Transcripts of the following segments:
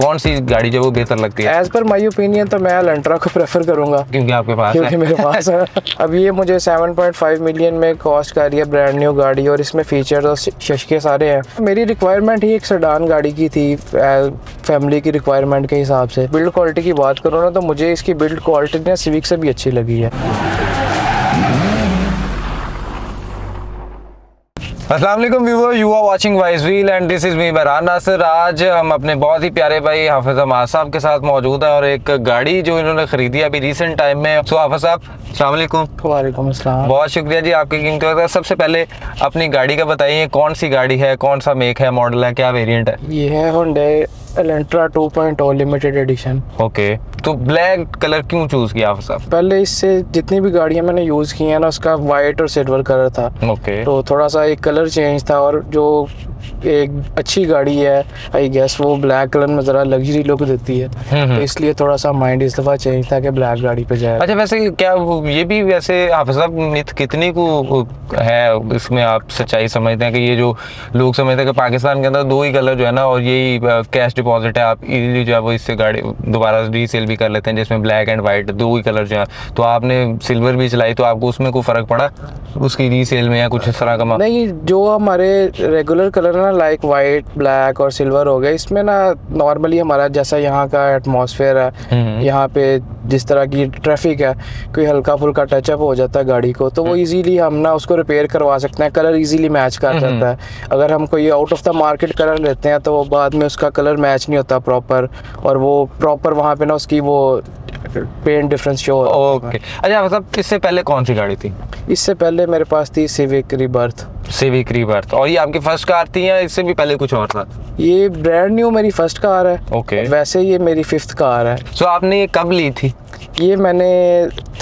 कौन सी गाड़ी जो वो बेहतर लगती है? एज पर माई ओपिनियन तो मैं एलेंट्रा को प्रेफर करूंगा, क्योंकि आपके पास क्योंकि मेरे पास है। अब ये मुझे 7.5 मिलियन में कॉस्ट कर रही है, ब्रांड न्यू गाड़ी, और इसमें फीचर्स और शशके सारे हैं। मेरी रिक्वायरमेंट ही एक सेडान गाड़ी की थी, फैमिली की रिक्वायरमेंट के हिसाब से। बिल्ड क्वालिटी की बात करूँ ना, तो मुझे इसकी बिल्ड क्वालिटी ना सिविक से भी अच्छी लगी है। अस्सलाम वालेकुम viewer, you are watching wise wheel and this is me Bahran Nasir. आज हम अपने बहुत ही प्यारे भाई हाफिज हमाद साहब के साथ मौजूद हैं और एक गाड़ी जो इन्होंने खरीदी अभी रिसेंट टाइम में। सो हाफिज साहब अस्सलाम वालेकुम। वालेकुम अस्सलाम। बहुत शुक्रिया जी आपके कीमती वक्त। सबसे पहले अपनी गाड़ी का बताइए, कौन सी गाड़ी है, कौन सा मेक है, मॉडल है, क्या वेरिएंट है? ये है Hyundai Elantra 2.0 limited edition. Okay, तो ब्लैक कलर क्यों चूज किया हाफिज साहब? पहले इससे जितनी भी गाड़ियां मैंने यूज़ की हैं ना, उसका वाइट और सिल्वर कलर था। ओके, तो थोड़ा सा एक कलर चेंज था, और जो एक अच्छी गाड़ी है आई गेस वो ब्लैक कलर में ज़रा लग्जरी लुक देती है, तो इसलिए थोड़ा सा माइंड इस दफ़ा चेंज था कि ब्लैक गाड़ी पे जाए। अच्छा वैसे क्या ये भी वैसे हाफिज साहब मिथ कितनी को है इसमें, आप सच्चाई समझते हैं कि ये जो लोग समझते हैं कि पाकिस्तान के अंदर दो ही कलर जो है ना, और यही कैश डिपॉजिट है, आप इजीली जो है वो इससे गाड़ी दोबारा रीसेल भी कर लेते हैं, जिसमें ब्लैक एंड वाइट दो ही कलर जो है। तो आपने सिल्वर भी चलाई, तो आपको उसमें कोई फ़र्क पड़ा उसकी रीसेल में या कुछ इस तरह का? नहीं, जो हमारे रेगुलर कलर ना लाइक वाइट, ब्लैक और सिल्वर हो गए, इसमें ना नॉर्मली हमारा जैसा यहाँ का एटमॉस्फेयर है, यहाँ पे जिस तरह की ट्रैफिक है, कोई हल्का फुल्का टचअप हो जाता है गाड़ी को, तो वो इजीली हम ना उसको रिपेयर करवा सकते हैं। कलर इजीली मैच कर जाता है। अगर हम कोई out of the market colour लेते हैं तो वो बाद में उसका कलर मैच नहीं होता प्रॉपर, और वो प्रॉपर वहाँ पे ना उसकी वो पेंट डिफरेंस शो होता है। ओके, अच्छा मतलब इससे पहले कौन सी गाड़ी थी? इससे पहले मेरे पास थी सिविक रिबर्थ। सिविक रिबर्थ, और ये आपकी फर्स्ट कार थी या इससे भी पहले कुछ और था? ये ब्रांड न्यू मेरी फर्स्ट कार है। ओके, वैसे ये मेरी 5th कार है। सो आपने ये कब ली थी? ये मैंने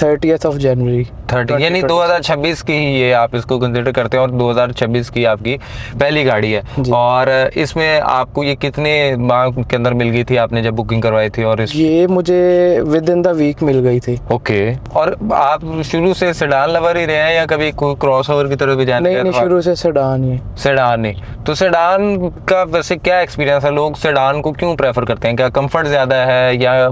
30th ऑफ जनवरी 30 यानी 2026 की ही ये आप इसको कंसिडर करते हैं, और 2026 की आपकी पहली गाड़ी है। और इसमें आपको ये कितने माह के अंदर मिल गई थी आपने जब बुकिंग करवाई थी? और ये मुझे विद इन द वीक मिल गई थी। ओके, और आप शुरू से सेडान लवर ही रहे हैं या कभी कोई क्रॉस ओवर की तरफ भी जाने? नहीं, शुरू से सेडान ही। सेडान ही। तो सेडान का वैसे क्या एक्सपीरियंस है? लोग सेडान को क्यों प्रेफर करते हैं? क्या कंफर्ट ज़्यादा है, या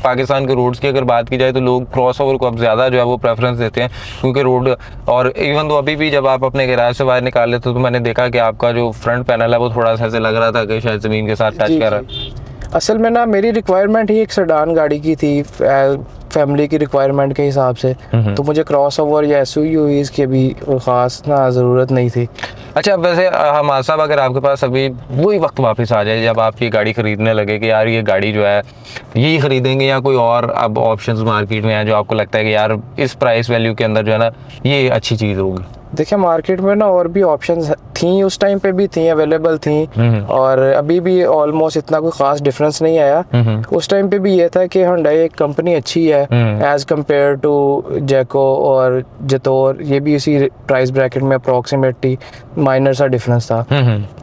पाकिस्तान के रोड्स की अगर बात की जाए तो लोग क्रॉस ओवर को अब ज़्यादा जो है वो प्रेफरेंस देते हैं, क्योंकि रोड, और इवन तो अभी भी जब आप अपने गैराज से बाहर निकाल लेते तो मैंने देखा कि आपका जो फ्रंट पैनल है वो थोड़ा सा ऐसे लग रहा था कि शायद ज़मीन के साथ टच कर रहा है। असल में ना मेरी रिक्वायरमेंट ही एक सेडान गाड़ी की थी, फैमिली की रिक्वायरमेंट के हिसाब से, तो मुझे क्रॉस ओवर या एसयूवीज़ की भी ख़ास ना ज़रूरत नहीं थी। अच्छा वैसे हमाद साहब, अगर आपके पास अभी वही वक्त वापस आ जाए जब आप ये गाड़ी खरीदने लगे कि यार ये गाड़ी जो है यही खरीदेंगे, या कोई और अब ऑप्शंस मार्केट में है जो आपको लगता है कि यार इस प्राइस वैल्यू के अंदर जो है ना ये अच्छी चीज़ होगी? देखिए, मार्केट में ना और भी ऑप्शंस थी, उस टाइम पे भी थी, अवेलेबल थी, और अभी भी ऑलमोस्ट इतना कोई खास डिफरेंस नहीं आया। उस टाइम पे भी ये था कि Hyundai एक कंपनी अच्छी है एज कम्पेयर टू जैको और जतोर, ये भी इसी प्राइस ब्रैकेट में अप्रॉक्सीमेटली माइनर सा डिफरेंस था।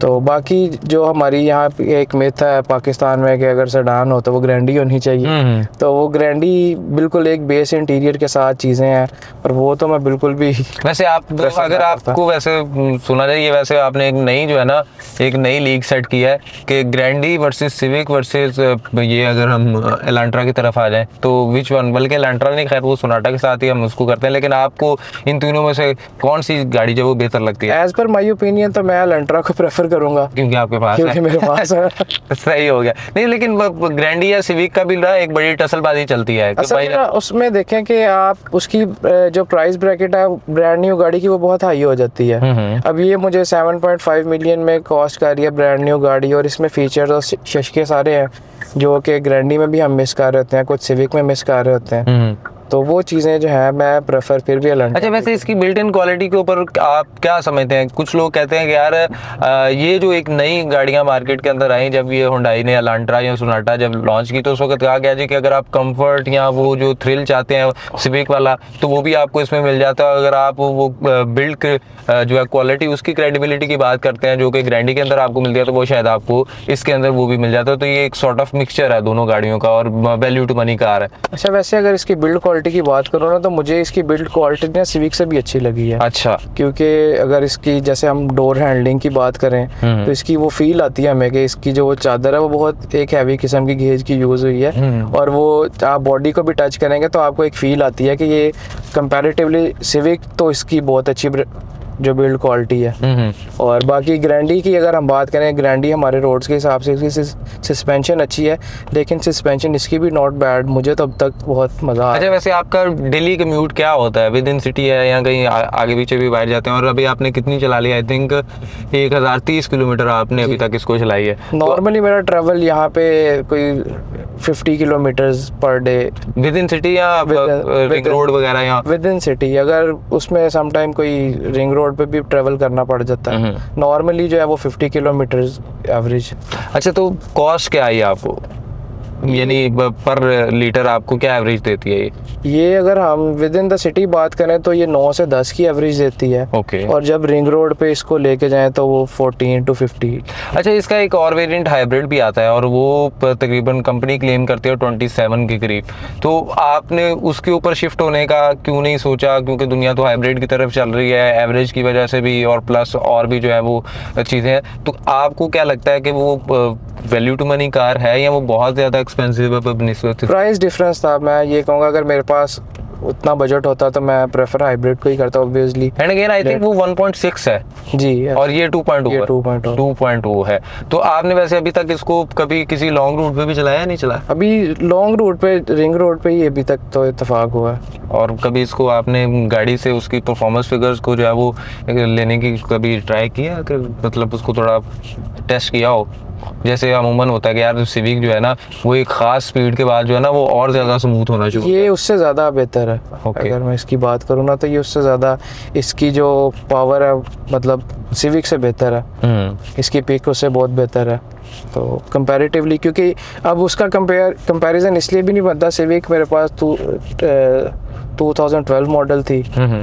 तो बाकी जो हमारी यहाँ एक मिथ है पाकिस्तान में कि अगर सेडान हो तो वो ग्रैंडी होनी चाहिए, तो वो ग्रैंडी बिल्कुल एक बेस इंटीरियर के साथ चीज़ें हैं, और वो तो मैं बिल्कुल भी वैसे आप अगर आपको वैसे सुना जाए, ये वैसे आपने एक नई जो है ना एक नई लीग सेट की है कि ग्रैंडी वर्सेस सिविक वर्सेस ये, अगर हम एलेंट्रा की तरफ आ जाएं तो विच वन, बल्कि एलेंट्रा नहीं, खैर वो सोनाटा के साथ ही हम उसको करते हैं, लेकिन आपको इन तीनों में से कौन सी गाड़ी जो वो बेहतर लगती है? एज पर माई ओपिनियन तो मैं एलेंट्रा को प्रेफर करूंगा, क्योंकि आपके पास क्योंकि मेरे पास है। सही हो गया। नहीं लेकिन ग्रैंडी या सिविक का भी ना एक बड़ी टसलबाजी चलती है कि भाई उसमें देखें कि आप उसकी जो प्राइस ब्रैकेट है ब्रांड न्यू गाड़ी की वो बहुत हाई हो जाती है। अब ये मुझे 7.5 मिलियन में कॉस्ट कर रही है, ब्रांड न्यू गाड़ी, और इसमें फीचर्स और शशके सारे हैं जो कि ग्रैंडी में भी हम मिस कर रहे होते हैं, कुछ सिविक में मिस कर रहे होते हैं। तो वो चीज़ें जो है मैं प्रेफर फिर भी एलेंट्रा। अच्छा वैसे इसकी बिल्ट इन क्वालिटी के ऊपर आप क्या समझते हैं? कुछ लोग कहते हैं कि यार ये जो एक नई गाड़ियां मार्केट के अंदर आई, जब ये Hyundai ने एलेंट्रा या सोनाटा जब लॉन्च की तो उस वक्त कहा गया जी कि अगर आप कंफर्ट या वो जो थ्रिल चाहते हैं सिविक वाला तो वो भी आपको इसमें मिल जाता है। अगर आप वो बिल्ड जो है क्वालिटी उसकी क्रेडिबिलिटी की बात करते हैं जो कि ग्रैंडी के अंदर आपको मिलती है, तो वो शायद आपको इसके अंदर वो भी मिल जाता है। तो ये एक सॉर्ट ऑफ मिक्सचर है दोनों गाड़ियों का, और वैल्यू टू मनी कार है। अच्छा वैसे अगर इसकी बिल्ड क्वालिटी की बात करूँ ना तो मुझे इसकी बिल्ड क्वालिटी ना सिविक से भी अच्छी लगी है। अच्छा। क्योंकि अगर इसकी जैसे हम डोर हैंडलिंग की बात करें तो इसकी वो फील आती है हमें कि इसकी जो चादर है वो बहुत एक हैवी किस्म की गेज की यूज़ हुई है, और वो आप बॉडी को भी टच करेंगे तो आपको एक फील आती है कि ये कंपैरेटिवली सिविक तो इसकी बहुत अच्छी जो बिल्ड क्वालिटी है। और बाकी ग्रैंडी की अगर हम बात करें, ग्रैंडी हमारे रोड्स के हिसाब से इसकी सस्पेंशन अच्छी है, लेकिन सस्पेंशन इसकी भी नॉट बैड, मुझे तो अब तक बहुत मज़ा आया। अच्छा, वैसे आपका डेली कम्यूट क्या होता है? विद इन सिटी है या कहीं आगे पीछे भी बाहर जाते हैं? और अभी आपने कितनी चला लिया? आई थिंक 1030 किलोमीटर आपने अभी तक इसको चलाई है। नॉर्मली मेरा ट्रैवल यहाँ पे कोई 50 kilometres per day. With in city या रिंग रोड वगैरह? या विद इन सिटी, अगर उसमें समटाइम कोई रिंग रोड पे भी ट्रेवल करना पड़ जाता है। नॉर्मली जो है वो 50 किलोमीटर एवरेज। अच्छा, तो कॉस्ट क्या आई आपको, यानी पर लीटर आपको क्या एवरेज देती है ये अगर हम विद इन द सिटी बात करें तो ये 9 से 10 की एवरेज देती है। ओके। और जब रिंग रोड पे इसको लेके जाएं तो वो 14 to 50। अच्छा, इसका एक और वेरिएंट हाइब्रिड भी आता है और वो तकरीबन कंपनी क्लेम करती है 27 के करीब। तो आपने उसके ऊपर शिफ्ट होने का क्यों नहीं सोचा? क्योंकि दुनिया तो हाइब्रिड की तरफ चल रही है, एवरेज की वजह से भी, और प्लस और भी जो है वो चीज़ें हैं। तो आपको क्या लगता है कि वो वैल्यू टू मनी कार है या वो बहुत ज़्यादा एक्सपेंसिव है? प्राइस डिफरेंस था। मैं ये कहूँगा अगर मेरे पास उतना बजट होता तो मैं प्रेफर हाइब्रिड को ही करता obviously. And again I think वो 1.6 है जी, और ये 2.2 है। तो आपने वैसे अभी तक इसको कभी किसी लॉन्ग रूट पे भी चलाया या नहीं चलाया? अभी लॉन्ग रूट पे, रिंग रोड पे ही अभी तक तो इत्तेफाक हुआ है। और कभी इसको आपने गाड़ी से उसकी परफॉर्मेंस फिगर्स को जो है वो लेने की कभी ट्राई किया कि मतलब उसको थोड़ा टेस्ट किया हो? जैसे अमूमन होता है कि यार सिविक जो है ना वो एक खास स्पीड के बाद जो है ना वो और ज़्यादा स्मूथ होना चाहिए। ये उससे ज़्यादा बेहतर है। Okay. अगर मैं इसकी बात करूँ ना तो ये उससे ज़्यादा, इसकी जो पावर है मतलब सिविक से बेहतर है। इसकी पिक उससे बहुत बेहतर है। तो कंपैरेटिवली, क्योंकि अब उसका कंपैरिजन इसलिए भी नहीं बनता। सिविक मेरे पास 2012 मॉडल थी,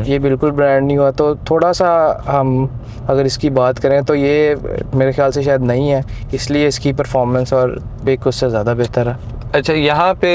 ये बिल्कुल ब्रांड न्यू है, तो थोड़ा सा हम अगर इसकी बात करें तो ये मेरे ख्याल से शायद नहीं है, इसलिए इसकी परफॉर्मेंस और पिक उससे ज़्यादा बेहतर है। अच्छा, यहाँ पे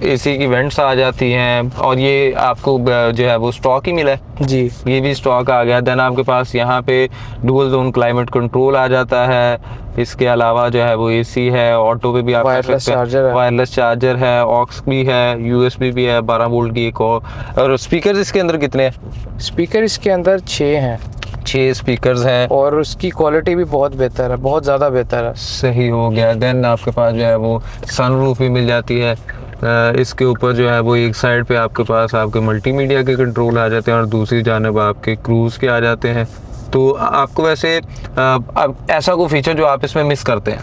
एसी की वेंट्स आ जाती हैं और ये आपको जो है वो स्टॉक ही मिला है जी, ये भी स्टॉक आ गया। देन आपके पास यहाँ पे डुअल जोन क्लाइमेट कंट्रोल आ जाता है। इसके अलावा जो है वो एसी है, ऑटो पे भी आप वायरलेस चार्जर है, ऑक्स भी है, यूएसबी भी है 12 वोल्ट की एक और स्पीकर इसके अंदर कितने हैं? स्पीकर इसके अंदर 6 हैं। 6 स्पीकर्स हैं और उसकी क्वालिटी भी बहुत बेहतर है, बहुत ज़्यादा बेहतर है। सही हो गया। देन आपके पास जो है वो सनरूफ भी मिल जाती है। इसके ऊपर जो है वो एक साइड पे आपके पास आपके मल्टीमीडिया के कंट्रोल आ जाते हैं और दूसरी जानब आपके क्रूज़ के आ जाते हैं। तो आपको वैसे अब ऐसा कोई फीचर जो आप इसमें मिस करते हैं,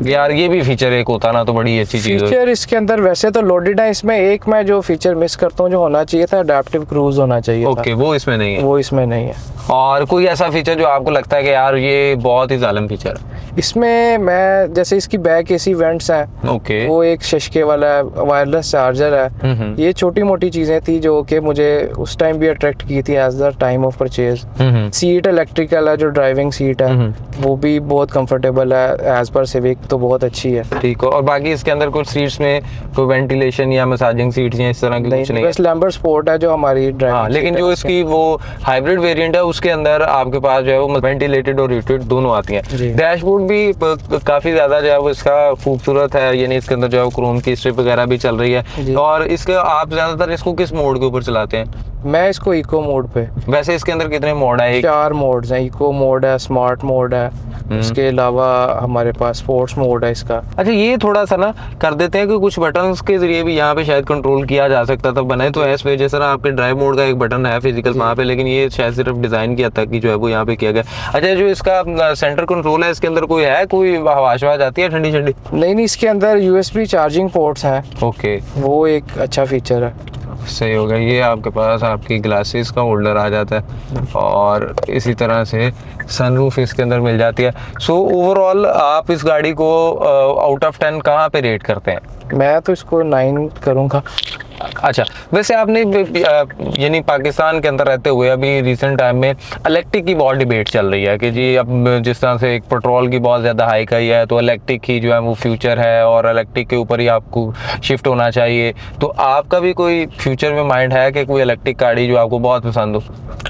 यार ये भी फीचर एक होता ना तो बड़ी अच्छी चीज़ है? फीचर इसके अंदर वैसे तो लोडेड है। इसमें एक मैं जो फीचर मिस करता हूँ जो होना चाहिए था, अडैप्टिव क्रूज होना चाहिए ओके, वो इसमें नहीं है। वो इसमें नहीं है। और कोई ऐसा फीचर जो आपको लगता है कि यार ये बहुत ही जालिम फीचर है? इसमें मैं जैसे इसकी बैक एसी वेंट्स हैं, ओके, वो एक शशके वाला है, वायरलेस चार्जर है, ये छोटी मोटी चीज़ें थी जो कि मुझे उस टाइम भी अट्रैक्ट की थी as the time of purchase. Seat electrical है, जो ड्राइविंग सीट है वो भी बहुत कंफर्टेबल है, एज पर सिविक तो बहुत अच्छी है। ठीक है। और बाकी इसके अंदर कुछ सीट्स में कोई वेंटिलेशन या मसाजिंग सीट्स या इस तरह की कुछ नहीं है? बस लैम्बर्ट स्पोर्ट है जो हमारी ड्राइविंग। हाँ, लेकिन जो इसकी वो हाइब्रिड वेरिएंट है उसके अंदर आपके पास जो है वो वेंटिलेटेड और हीटेड दोनों आती हैं। डैशबोर्ड भी काफी ज्यादा जो है वो इसका खूबसूरत है, यानी इसके अंदर जो है वो क्रोम की स्ट्रिप वगैरह भी चल रही है। और इसके आप ज्यादातर इसको किस मोड के ऊपर चलाते हैं? मैं इसको इको मोड पे। वैसे इसके अंदर कितने मोड है? 4 मोड्स हैं। इको मोड है, स्मार्ट मोड है, इसके अलावा हमारे पास स्पोर्ट्स मोड है इसका। अच्छा, ये थोड़ा सा ना कर देते हैं कि कुछ बटन्स के जरिए भी यहाँ पे शायद कंट्रोल किया जा सकता था, बनाए तो है इस वजह से ना आपके ड्राइव मोड का एक बटन है फिजिकल वहाँ पे, लेकिन ये शायद सिर्फ डिजाइन किया था कि जो है वो यहाँ पे किया गया। अच्छा, जो इसका सेंटर कंट्रोल है इसके अंदर कोई है, कोई हवा जाती है ठंडी ठंडी? नहीं, इसके अंदर USB चार्जिंग पोर्ट्स हैं। ओके, वो एक अच्छा फीचर है। सही हो गया। ये आपके पास आपकी ग्लासेस का होल्डर आ जाता है और इसी तरह से सनरूफ इसके अंदर मिल जाती है। सो ओवरऑल आप इस गाड़ी को आउट ऑफ 10 कहाँ पे रेट करते हैं? मैं तो इसको 9 करूँगा। अच्छा, वैसे आपने यानी पाकिस्तान के अंदर रहते हुए अभी रिसेंट टाइम में इलेक्ट्रिक की बहुत डिबेट चल रही है कि जी अब जिस तरह से एक पेट्रोल की बहुत ज़्यादा हाइक आई है, तो इलेक्ट्रिक ही जो है वो फ्यूचर है और इलेक्ट्रिक के ऊपर ही आपको शिफ्ट होना चाहिए। तो आपका भी कोई फ्यूचर में माइंड है कि कोई इलेक्ट्रिक गाड़ी जो आपको बहुत पसंद हो?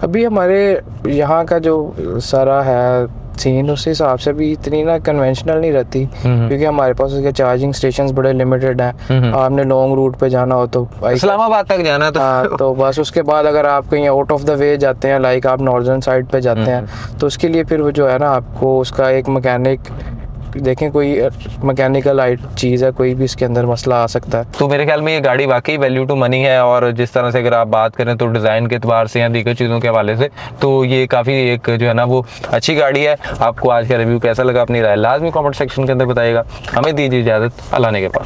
अभी हमारे यहाँ का जो सारा है सीन उस हिसाब से भी इतनी ना कन्वेंशनल नहीं रहती, क्योंकि हमारे पास उसके चार्जिंग स्टेशंस बड़े लिमिटेड हैं। आपने लॉन्ग रूट पे जाना हो तो इस्लामाबाद तक जाना है तो हाँ, तो बस उसके बाद अगर आप कहीं आउट ऑफ द वे जाते हैं, लाइक आप नॉर्दर्न साइड पे जाते हैं, तो उसके लिए फिर वो जो है ना आपको उसका एक मैकेनिक देखें, कोई मैकेनिकल चीज़ है, कोई भी इसके अंदर मसला आ सकता है। तो मेरे ख्याल में ये गाड़ी वाकई वैल्यू टू मनी है, और जिस तरह से अगर आप बात करें तो डिज़ाइन के एतबार से या दीगर चीज़ों के हवाले से तो ये काफ़ी एक जो है ना वो अच्छी गाड़ी है। आपको आज का रिव्यू कैसा लगा अपनी राय लाजमी कमेंट सेक्शन के अंदर बताइएगा। हमें दीजिए इजाज़त, अल्लाह ने के पास।